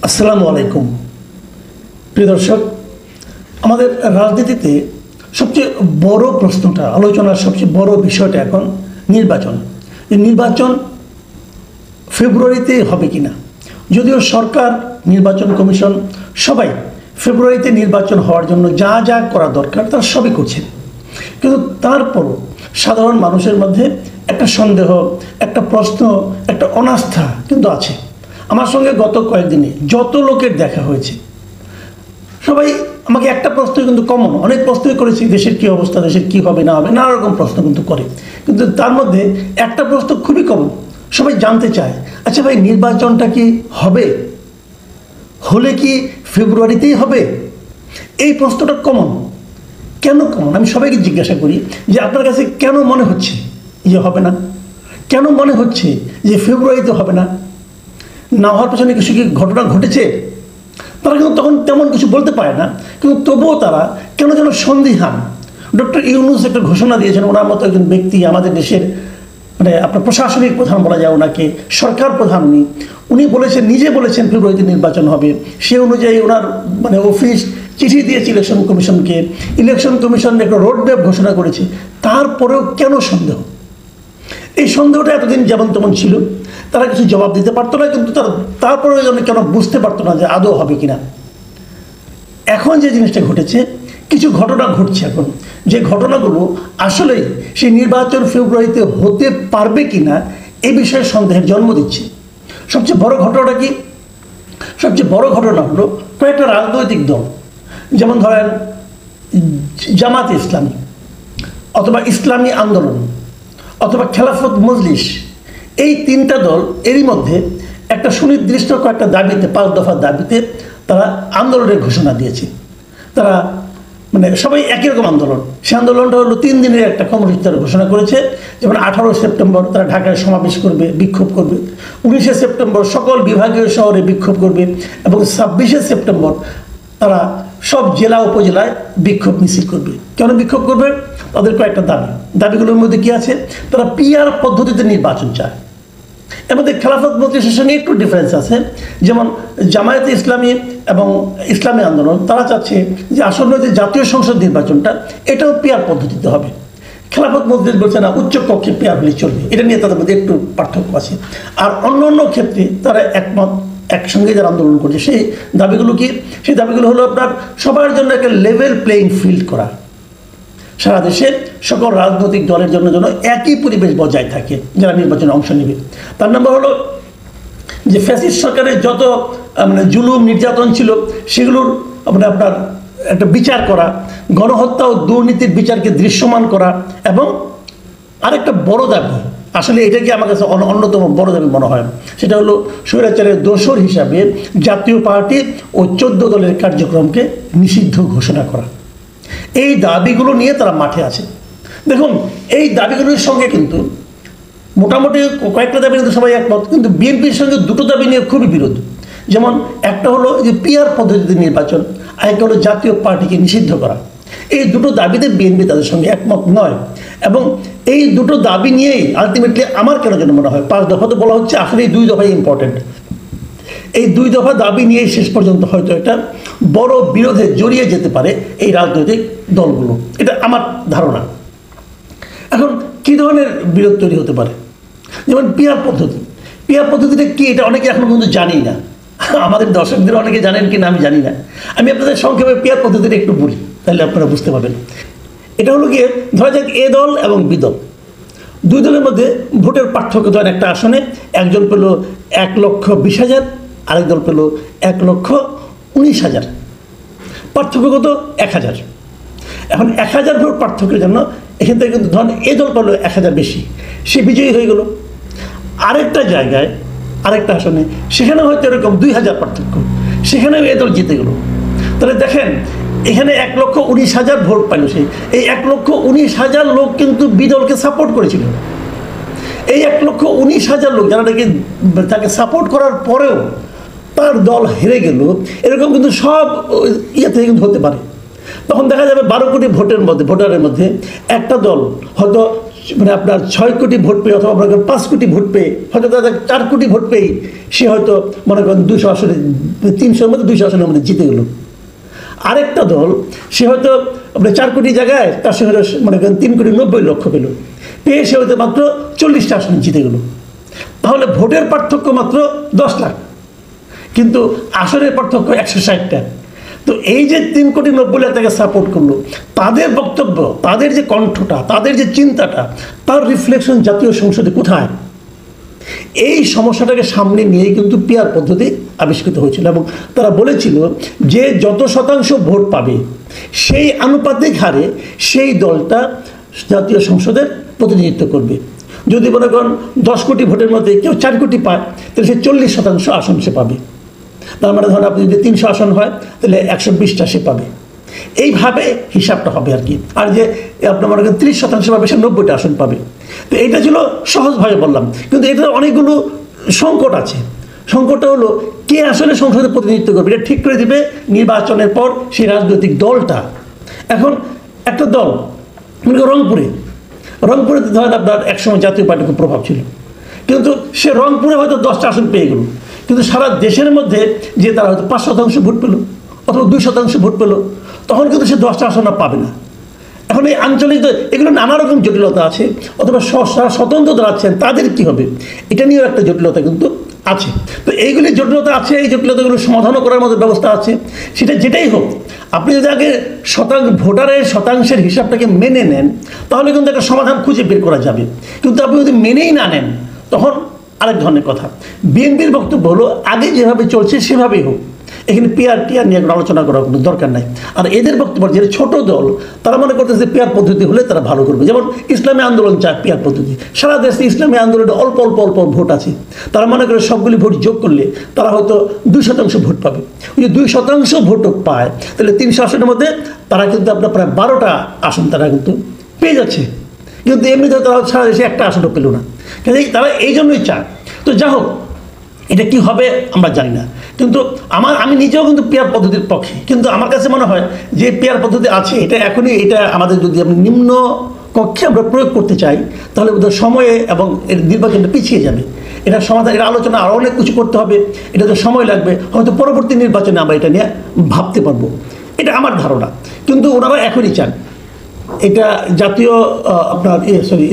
আসসালামু আলাইকুম প্রিয় দর্শক, আমাদের রাজনীতিতে সবচেয়ে বড় প্রশ্নটা, আলোচনার সবচেয়ে বড় বিষয়টা এখন নির্বাচন। এই নির্বাচন ফেব্রুয়ারিতে হবে কিনা। যদিও সরকার, নির্বাচন কমিশন সবাই ফেব্রুয়ারিতে নির্বাচন হওয়ার জন্য যা যা করা দরকার তারা সবই করছেন, কিন্তু তারপরও সাধারণ মানুষের মধ্যে একটা সন্দেহ, একটা প্রশ্ন, একটা অনাস্থা কিন্তু আছে। আমার সঙ্গে গত কয়েকদিনে যত লোকের দেখা হয়েছে সবাই আমাকে একটা প্রশ্ন কিন্তু কমন, অনেক প্রশ্নই করেছি, দেশের কী অবস্থা, দেশের কী হবে না হবে, নানা রকম প্রশ্ন কিন্তু করে, কিন্তু তার মধ্যে একটা প্রশ্ন খুবই কমন। সবাই জানতে চায়, আচ্ছা ভাই, নির্বাচনটা কি হবে, হলে কি ফেব্রুয়ারিতেই হবে? এই প্রশ্নটা কমন। কেন কমন? আমি সবাইকে জিজ্ঞাসা করি যে আপনার কাছে কেন মনে হচ্ছে যে হবে না, কেন মনে হচ্ছে যে ফেব্রুয়ারিতে হবে না? না হওয়ার পেছনে কিছু কি ঘটনা ঘটেছে? তারা কিন্তু তখন তেমন কিছু বলতে পারে না, কিন্তু তবুও তারা কেন যেন সন্দিহান। ডক্টর ইউনূস একটা ঘোষণা দিয়েছেন, ওনার মতো একজন ব্যক্তি, আমাদের দেশের আপনার প্রশাসনিক প্রধান বলা যায় ওনাকে, সরকার প্রধান উনি বলেছেন, নিজে বলেছেন ফেব্রুয়ারিতে নির্বাচন হবে। সে অনুযায়ী ওনার অফিস চিঠি দিয়েছে ইলেকশন কমিশনকে, ইলেকশন কমিশন একটা রোডম্যাপ ঘোষণা করেছে। তারপরেও কেন সন্দেহ? এই সন্দেহটা এতদিন যেমন তেমন ছিল, তারা কিছু জবাব দিতে পারতো না, কিন্তু তারপরে কেন বুঝতে পারতো না যে আদৌ হবে কিনা। এখন যে জিনিসটা ঘটেছে, কিছু ঘটনা ঘটছে এখন, যে ঘটনাগুলো আসলেই সেই নির্বাচন ফেব্রুয়ারিতে হতে পারবে কিনা এই বিষয়ে সন্দেহের জন্ম দিচ্ছে। সবচেয়ে বড় ঘটনাটা কি? সবচেয়ে বড় ঘটনা হলো কয়েকটা রাজনৈতিক দল, যেমন ধরেন জামাতে ইসলামী, অথবা ইসলামী আন্দোলন, অথবা খেলাফত মজলিস, এই তিনটা দল এরই মধ্যে একটা সুনির্দিষ্ট কয়েকটা দাবিতে, 5 দফার দাবিতে তারা আন্দোলনের ঘোষণা দিয়েছে। তারা সবাই একই রকম আন্দোলন। সে আন্দোলনটা হলো 3 দিনের একটা কর্মসূচি তারা ঘোষণা করেছে। যেমন 18 সেপ্টেম্বর তারা ঢাকায় সমাবেশ করবে, বিক্ষোভ করবে। 19 সেপ্টেম্বর সকল বিভাগীয় শহরে বিক্ষোভ করবে, এবং 26 সেপ্টেম্বর তারা সব জেলা উপজেলায় বিক্ষোভ মিছিল করবে। কেন বিক্ষোভ করবে? তাদের কয়েকটা দাবিগুলোর মধ্যে কি আছে? তারা পিআর পদ্ধতিতে নির্বাচন চায়। এর মধ্যে খেলাফত মজলিসের সঙ্গে একটু ডিফারেন্স আছে। যেমন জামায়াতে ইসলামী এবং ইসলামী আন্দোলন তারা চাচ্ছে যে আসন্ন যে জাতীয় সংসদ নির্বাচনটা, এটাও পিআর পদ্ধতিতে হবে। খেলাফত মজলিস বলছে না, উচ্চ কক্ষে পিআর হলে চলবে। এটা নিয়ে তাদের মধ্যে একটু পার্থক্য আছে। আর অন্য অন্য ক্ষেত্রে তারা একমত, একসঙ্গে যারা আন্দোলন করছে সেই দাবিগুলো কি? সেই দাবিগুলো হলো আপনার সবার জন্য একটা লেভেল প্লেইং ফিল্ড করা, সারা দেশে সকল রাজনৈতিক দলের জন্য যেন একই পরিবেশ বজায় থাকে যারা নির্বাচনে অংশ নেবে। তার নম্বর হলো যে ফ্যাসিস্ট সরকারের যত জুলুম নির্যাতন ছিল সেগুলোর আপনার একটা বিচার করা, গণহত্যা ও দুর্নীতির বিচারকে দৃশ্যমান করা, এবং আরেকটা বড় দাবি, আসলে এটাকে আমার কাছে অন্যতম বড় দাবি মনে হয়, সেটা হলো স্বৈরাচারের দোসর হিসাবে জাতীয় পার্টি ও 14 দলের কার্যক্রমকে নিষিদ্ধ ঘোষণা করা। এই দাবিগুলো নিয়ে তারা মাঠে আছে। দেখুন, এই দাবিগুলোর সঙ্গে কিন্তু মোটামুটি কয়েকটা দাবি কিন্তু সবাই একমত, কিন্তু বিএনপির সঙ্গে দুটো দাবি নিয়ে খুবই বিরোধ। যেমন একটা হলো যে পিআর পদ্ধতিতে নির্বাচন, আরেকটা হলো জাতীয় পার্টিকে নিষিদ্ধ করা। এই দুটো দাবিতে বিএনপি তাদের সঙ্গে একমত নয়, এবং এই দুটো দাবি নিয়েই আলটিমেটলি আমার কেন যেন মনে হয় 5 দফা তো বলা হচ্ছে, আসলে এই 2 দফাই ইম্পর্টেন্ট। এই 2 দফা দাবি নিয়েই শেষ পর্যন্ত হয়তো একটা বড় বিরোধে জড়িয়ে যেতে পারে এই রাজনৈতিক দলগুলো, এটা আমার ধারণা। এখন কী ধরনের বিরোধ তৈরি হতে পারে? যেমন পিআর পদ্ধতিটা কি, এটা অনেকে এখনো পর্যন্ত জানি না। আমাদের দর্শকদের অনেকে জানেন কিনা আমি জানি না। আমি আপনাদের সংক্ষেপে পিআর পদ্ধতিটা একটু বলি, তাহলে আপনারা বুঝতে পারবেন। এটা হলো গিয়ে, ধরা যাক এ দল এবং বি দল, 2 দলের মধ্যে ভোটের পার্থক্য। ধরেন একটা আসনে একজন পেল 1,20,000, আরেক দল পেল 1,19,000, পার্থক্য কত? 1,000। এখন 1,000 ভোট পার্থক্যের জন্য এখান থেকে কিন্তু ধরেন এ দল পেল 1,000 বেশি, সে বিজয়ী হয়ে গেল। আরেকটা জায়গায়, আরেকটা আসনে, সেখানে হয়তো এরকম 2,000 পার্থক্য, সেখানেও এ দল জিতে গেল। তাহলে দেখেন, এখানে 1,19,000 ভোট পাইল সে। এই 1,19,000 লোক কিন্তু বি দলকে সাপোর্ট করেছিল। এই 1,19,000 লোক যারা তাকে সাপোর্ট করার পরেও তার দল হেরে গেল, এরকম কিন্তু সব থেকে কিন্তু হতে পারে। তখন দেখা যাবে 12 কোটি ভোটারের মধ্যে একটা দল হয়তো মানে আপনার 6 কোটি ভোট পেয়ে অথবা মনে করেন 5 কোটি ভোট পেয়ে, হয়তো তাদের 4 কোটি ভোট পেয়ে সে হয়তো মনে করেন 200 আসনে, 300-র মধ্যে 200 আসনের মধ্যে জিতে গেল। আরেকটা দল সে হয়তো আপনার 4 কোটি জায়গায় তার সে হয়তো মনে করেন 3,90,00,000 পেল, পেয়ে সে হয়তো মাত্র 40টা আসনে জিতে গেল। তাহলে ভোটের পার্থক্য মাত্র 10 লাখ, কিন্তু আসনের পার্থক্য 160টা। তো এই যে 3,90,00,000 তাকে সাপোর্ট করলো, তাদের বক্তব্য, তাদের যে কণ্ঠটা, তাদের যে চিন্তাটা, তার রিফ্লেকশন জাতীয় সংসদে কোথায়? এই সমস্যাটাকে সামনে নিয়ে কিন্তু পিআর পদ্ধতি আবিষ্কৃত হয়েছিল এবং তারা বলেছিল যে যত শতাংশ ভোট পাবে সেই আনুপাতিক হারে সেই দলটা জাতীয় সংসদের প্রতিনিধিত্ব করবে। যদি মনে করেন 10 কোটি ভোটের মধ্যে কেউ 4 কোটি পায়, তাহলে সে 40% আসন সে পাবে। তার মানে ধরেন আপনি যদি 300 আসন হয় তাহলে 120টা সে পাবে। এইভাবে হিসাবটা হবে আর কি। আর যে আপনার মনে করেন 30% পাবে, সে 90টা আসন পাবে। তো এটা ছিল সহজভাবে বললাম, কিন্তু এটার অনেকগুলো সংকট আছে। সংকটটা হলো কে আসলে সংসদে প্রতিনিধিত্ব করবে, এটা ঠিক করে দিবে নির্বাচনের পর সেই রাজনৈতিক দলটা। এখন একটা দল মনে করেন রংপুরে ধরেন আপনার একসময় জাতীয় পার্টির খুব প্রভাব ছিল, কিন্তু সে রংপুরে হয়তো 10টা আসন পেয়ে গেল, কিন্তু সারা দেশের মধ্যে যে তারা হয়তো 5% ভোট পেল অথবা 2% ভোট পেল, তখন কিন্তু সে 10টা আসন আর পাবে না। এখন এই আঞ্চলিক এগুলো নানা রকম জটিলতা আছে, অথবা স্বতন্ত্র দল আছেন তাদের কি হবে, এটা নিয়েও একটা জটিলতা কিন্তু আছে। তো এইগুলি জটিলতা আছে, এই জটিলতাগুলো সমাধানও করার মতো ব্যবস্থা আছে। সেটা যেটাই হোক, আপনি যদি আগে ভোটারের শতাংশের হিসাবটাকে মেনে নেন, তাহলে কিন্তু একটা সমাধান খুঁজে বের করা যাবে। কিন্তু আপনি যদি মেনেই না নেন, তখন আরেক ধরনের কথা। বিএনপির বক্তব্য হলো আগে যেভাবে চলছে সেভাবেই হোক, এখানে পিআর নিয়ে কোনো আলোচনা করার কোনো দরকার নাই। আর এদের বক্তব্য যে ছোট দল, তারা মনে করতেছে পিআর পদ্ধতি হলে তারা ভালো করবে। যেমন ইসলামী আন্দোলন চায় পিআর পদ্ধতি, সারা দেশে ইসলামী আন্দোলনে অল্প অল্প অল্প ভোট আছে, তারা মনে করে সবগুলি ভোট যোগ করলে তারা হয়তো 2% ভোট পাবে। ওই যে 2% ভোটও পায়, তাহলে 300 আসনের মধ্যে তারা কিন্তু আপনার প্রায় 12টা আসন তারা কিন্তু পেয়ে যাচ্ছে। কিন্তু এমনিতে তারা সারা দেশে একটা আসনও পেল না, কিন্তু তারা এই জন্যই চায়। তো যা হোক, এটা কি হবে আমরা জানি না, কিন্তু আমি নিজেও কিন্তু পিআর পদ্ধতির পক্ষে। কিন্তু আমার কাছে মনে হয় যে পিআর পদ্ধতি আছে, এটা এখনই, এটা আমাদের যদি আমরা নিম্ন কক্ষে আমরা প্রয়োগ করতে চাই, তাহলে বোধহয় সময়ে এবং এর নির্বাচনটা পিছিয়ে যাবে। এটা সমাধান, এটা আলোচনা আরও অনেক কিছু করতে হবে, এটা তো সময় লাগবে, হয়তো পরবর্তী নির্বাচনে আমরা এটা নিয়ে ভাবতে পারবো, এটা আমার ধারণা। কিন্তু ওনারা এখনই চান এটা জাতীয় আপনার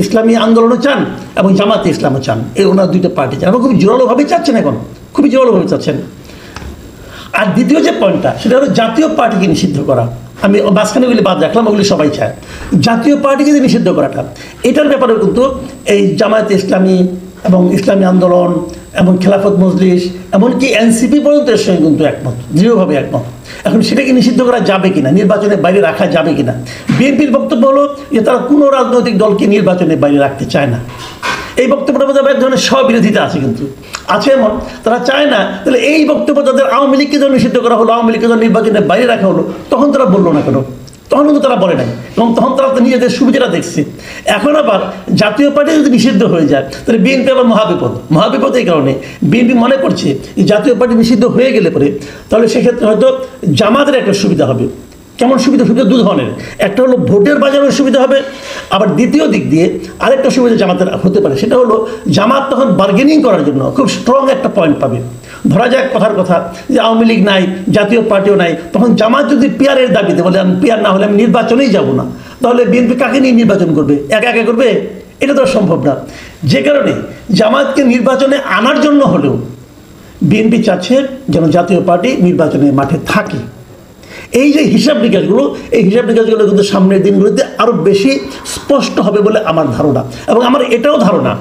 ইসলামী আন্দোলনও চান এবং জামাতে ইসলামও চান, এই ওনার দুইটা পার্টি চান এবং খুবই জোরালোভাবে চাচ্ছেন, এখন খুবই জোরালোভাবে চাচ্ছেন। আর দ্বিতীয় যে পয়েন্টটা, সেটা হলো জাতীয় পার্টিকে নিষিদ্ধ করা। আমি মাঝখানে ওগুলি বাদ রাখলাম, ওগুলি সবাই চায়। জাতীয় পার্টিকে যে নিষিদ্ধ করাটা, এটার ব্যাপারে কিন্তু এই জামায়াতে ইসলামী এবং ইসলামী আন্দোলন এবং খেলাফত মজলিস এমনকি এনসিপি পর্যন্ত এর সঙ্গে কিন্তু একমত, দৃঢ়ভাবে একমত। এখন সেটাকে নিষিদ্ধ করা যাবে কিনা, নির্বাচনের বাইরে রাখা যাবে কিনা। বিএনপির বক্তব্য হলো যে তারা কোনো রাজনৈতিক দলকে নির্বাচনের বাইরে রাখতে চায় না। এই বক্তব্যটার মধ্যে এক ধরনের স্ববিরোধিতা আছে, কিন্তু আছে এমন, তারা চায় না। তাহলে এই বক্তব্য তাদের আওয়ামী লীগকে যখন নিষিদ্ধ করা হলো, আওয়ামী লীগকে যখন নির্বাচনের বাইরে রাখা হলো, তখন তারা বললো না কেন? তখন কিন্তু তারা বলে নাই, এবং তখন তারা তো নিজেদের সুবিধাটা দেখছে। এখন আবার জাতীয় পার্টি যদি নিষিদ্ধ হয়ে যায়, তাহলে বিএনপি আবার মহাবিপদ। এই কারণে বিএনপি মনে করছে এই জাতীয় পার্টি নিষিদ্ধ হয়ে গেলে পরে তাহলে সেক্ষেত্রে হয়তো জামাতের একটা সুবিধা হবে। কেমন সুবিধা? দু ধরনের, একটা হলো ভোটের বাজারের সুবিধা হবে, আবার দ্বিতীয় দিক দিয়ে আরেকটা সুবিধা জামাতের হতে পারে, সেটা হলো জামাত তখন বার্গেনিং করার জন্য খুব স্ট্রং একটা পয়েন্ট পাবে। ধরা যাক কথার কথা যে আওয়ামী লীগ নাই, জাতীয় পার্টিও নাই, তখন জামাত যদি পিআরের দাবিতে বলে আমি পিআর না হলে আমি নির্বাচনেই যাব না, তাহলে বিএনপি কাকে নিয়ে নির্বাচন করবে? একা করবে? এটা তো সম্ভব না। যে কারণে জামাতকে নির্বাচনে আনার জন্য হলেও বিএনপি চাচ্ছে যেন জাতীয় পার্টি নির্বাচনের মাঠে থাকে। এই যে হিসাব নিকাশগুলো, এই হিসাব নিকাশগুলো কিন্তু সামনের দিনগুলোতে আরও বেশি স্পষ্ট হবে বলে আমার ধারণা। এবং আমার এটাও ধারণা,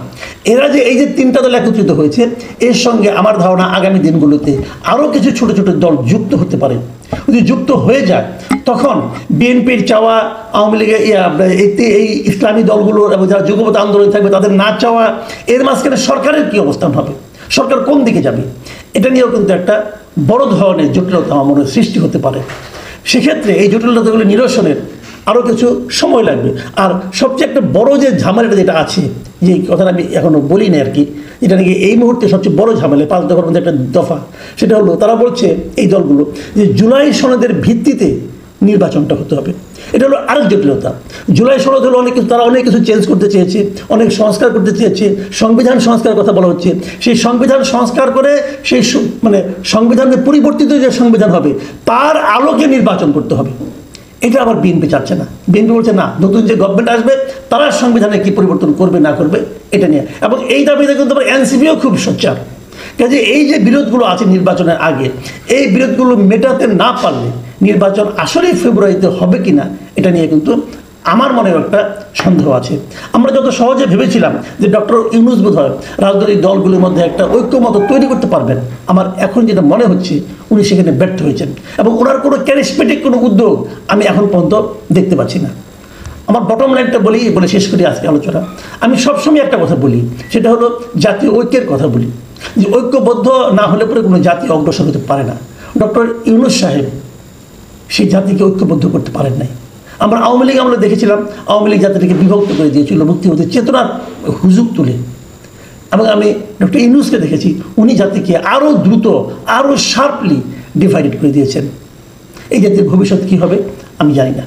এরা যে এই যে 3টা দল একত্রিত হয়েছে, এর সঙ্গে আমার ধারণা আগামী দিনগুলোতে আরও কিছু ছোট ছোট দল যুক্ত হতে পারে। যদি যুক্ত হয়ে যায়, তখন বিএনপির চাওয়া, আওয়ামী লীগের এই ইসলামী দলগুলোর এবং যারা যুগপৎ আন্দোলন থাকবে তাদের না চাওয়া, এর মাঝখানে সরকারের কী অবস্থান হবে, সরকার কোন দিকে যাবে, এটা নিয়েও কিন্তু একটা বড় ধরনের জটিলতা আমার মনে সৃষ্টি হতে পারে। সেক্ষেত্রে এই জটিলতাগুলি নিরসনের আরও কিছু সময় লাগবে। আর সবচেয়ে একটা বড় যে ঝামেলাটা যেটা আছে, যে কথাটা আমি এখনও বলি না আর কি, যেটা নাকি এই মুহূর্তে সবচেয়ে বড় ঝামেলা, 5 দফার মধ্যে একটা দফা, সেটা হলো তারা বলছে এই দলগুলো যে জুলাই সনদের ভিত্তিতে নির্বাচনটা হতে হবে। এটা হলো আরেক জটিলতা। জুলাই সনদ হলো অনেক কিছু, তারা অনেক কিছু চেঞ্জ করতে চেয়েছে, অনেক সংস্কার করতে চেয়েছে, সংবিধান সংস্কারের কথা বলা হচ্ছে। সেই সংবিধান সংস্কার করে সেই মানে সংবিধানের পরিবর্তিত যে সংবিধান হবে তার আলোকে নির্বাচন করতে হবে। এটা আবার বিএনপি চাচ্ছে না। বিএনপি বলছে না, নতুন যে গভর্নমেন্ট আসবে তারা সংবিধানে কি পরিবর্তন করবে না করবে এটা নিয়ে, এবং এই দাবিতে কিন্তু আবার এনসিপিও খুব সোচ্চার। কাজে এই যে বিরোধগুলো আছে নির্বাচনের আগে, এই বিরোধগুলো মেটাতে না পারলে নির্বাচন আসলেই ফেব্রুয়ারিতে হবে কি না এটা নিয়ে কিন্তু আমার মনে একটা সন্দেহ আছে। আমরা যত সহজে ভেবেছিলাম যে ডক্টর ইউনূস বোধহয় রাজনৈতিক দলগুলোর মধ্যে একটা ঐক্যমত তৈরি করতে পারবেন, আমার এখন যেটা মনে হচ্ছে উনি সেখানে ব্যর্থ হয়েছেন, এবং ওনার কোনো ক্যারিসমেটিক কোনো উদ্যোগ আমি এখন পর্যন্ত দেখতে পাচ্ছি না। আমার বটম লাইনটা বলে শেষ করি আজকে আলোচনা। আমি সবসময় একটা কথা বলি, সেটা হলো জাতীয় ঐক্যের কথা বলি, যে ঐক্যবদ্ধ না হলে পরে কোনো জাতি অগ্রসর হতে পারে না। ডক্টর ইউনূস সাহেব সেই জাতিকে ঐক্যবদ্ধ করতে পারেন নাই। আমরা আওয়ামী লীগ আমরা দেখেছিলাম, আওয়ামী লীগ জাতিটাকে বিভক্ত করে দিয়েছিল মুক্তিযুদ্ধের চেতনার হুজুগ তুলে, এবং আমি ডক্টর ইউনূসকে দেখেছি উনি জাতিকে আরও দ্রুত আরও শার্পলি ডিভাইডেড করে দিয়েছেন। এই জাতির ভবিষ্যৎ কী হবে আমি জানি না।